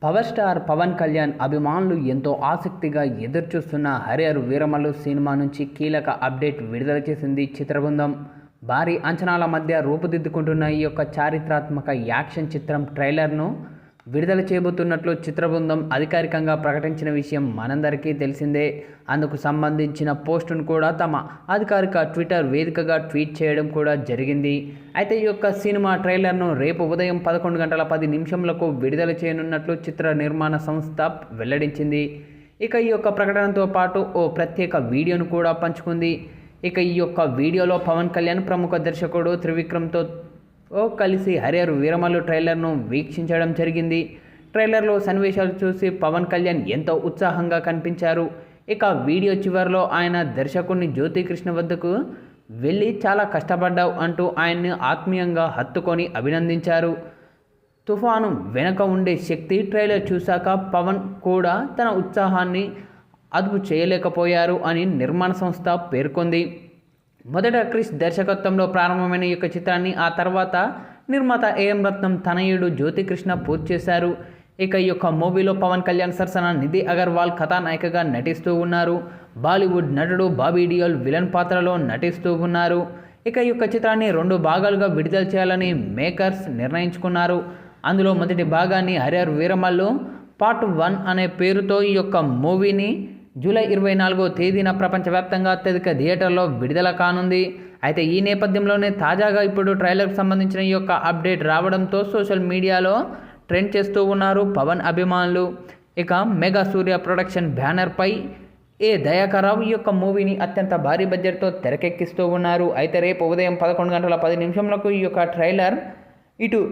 Power star Pawan Kalyan అభిమానులు ఎంతో ఆసక్తిగా ఎదురుచూస్తున్న హరిహర వీరమల్లు సినిమా నుంచి కీలక అప్డేట్ విడుదల చేసింది చిత్రబృందం. భారీ అంచనాల మధ్య రూపుదిద్దుకుంటున్న ఈ యొక్క చారిత్రాత్మక యాక్షన్ చిత్రం ట్రైలర్ను విడుదల చేయబోతున్నట్లు చిత్రబృందం అధికారికంగా ప్రకటించిన విషయం మనందరికీ తెలిసిందే. అందుకు సంబంధించిన పోస్టును కూడా తమ అధికారిక ట్విట్టర్ వేదికగా ట్వీట్ చేయడం కూడా జరిగింది. అయితే ఈ యొక్క సినిమా ట్రైలర్ను రేపు ఉదయం 11:10 విడుదల చేయనున్నట్లు చిత్ర నిర్మాణ సంస్థ వెల్లడించింది. ఇక ఈ యొక్క ప్రకటనతో పాటు ఓ ప్రత్యేక వీడియోను కూడా పంచుకుంది. ఇక ఈ యొక్క వీడియోలో పవన్ కళ్యాణ్ ప్రముఖ దర్శకుడు త్రివిక్రమ్తో కలిసి హరిహర వీరమల్లు ట్రైలర్ను వీక్షించడం జరిగింది. ట్రైలర్లో సన్నివేశాలు చూసి పవన్ కళ్యాణ్ ఎంతో ఉత్సాహంగా కనిపించారు. ఇక వీడియో చివరిలో ఆయన దర్శకుడిని జ్యోతికృష్ణ వద్దకు వెళ్ళి చాలా కష్టపడ్డావు అంటూ ఆయన్ని ఆత్మీయంగా హత్తుకొని అభినందించారు. తుఫాను వెనక ఉండే శక్తి ట్రైలర్ చూశాక పవన్ కూడా తన ఉత్సాహాన్ని అదుపు చేయలేకపోయారు అని నిర్మాణ సంస్థ పేర్కొంది. మొదట క్రిష్ దర్శకత్వంలో ప్రారంభమైన ఈ యొక్క చిత్రాన్ని ఆ తర్వాత నిర్మాత ఏఎం రత్నం తనయుడు జ్యోతికృష్ణ పూర్తి చేశారు. ఇక ఈ యొక్క మూవీలో పవన్ కళ్యాణ్ సరసన నిధి అగర్వాల్ కథానాయికగా నటిస్తూ ఉన్నారు. బాలీవుడ్ నటుడు బాబీ డియోల్ విలన్ పాత్రలో నటిస్తూ ఉన్నారు. ఇక ఈ యొక్క చిత్రాన్ని 2 భాగాలుగా విడుదల చేయాలని మేకర్స్ నిర్ణయించుకున్నారు. అందులో మొదటి భాగాన్ని హరిహర వీరమల్లు పార్ట్ 1 అనే పేరుతో ఈ యొక్క మూవీని జూలై 24వ తేదీన ప్రపంచవ్యాప్తంగా అత్యధిక థియేటర్లో విడుదల కానుంది. అయితే ఈ నేపథ్యంలోనే తాజాగా ఇప్పుడు ట్రైలర్కి సంబంధించిన ఈ యొక్క అప్డేట్ రావడంతో సోషల్ మీడియాలో ట్రెండ్ చేస్తూ ఉన్నారు పవన్ అభిమానులు. ఇక మెగా సూర్య ప్రొడక్షన్ బ్యానర్పై ఏ దయాకర్ రావు ఈ యొక్క మూవీని అత్యంత భారీ బడ్జెట్తో తెరకెక్కిస్తూ ఉన్నారు. అయితే రేపు ఉదయం 11:10 ఈ యొక్క ట్రైలర్ ఇటు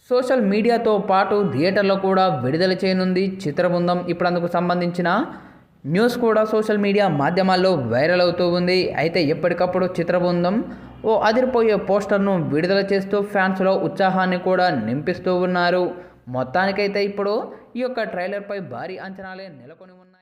సోషల్ మీడియాతో పాటు థియేటర్లో కూడా విడుదల చేయనుంది చిత్రబృందం. ఇప్పుడు అందుకు సంబంధించిన న్యూస్ కూడా సోషల్ మీడియా మాధ్యమాల్లో వైరల్ అవుతూ ఉంది. అయితే ఎప్పటికప్పుడు చిత్రబృందం ఓ అదిరిపోయే పోస్టర్ను విడుదల చేస్తూ ఫ్యాన్స్లో ఉత్సాహాన్ని కూడా నింపిస్తూ ఉన్నారు. మొత్తానికైతే ఇప్పుడు ఈ యొక్క ట్రైలర్పై భారీ అంచనాలే నెలకొని ఉన్నాయి.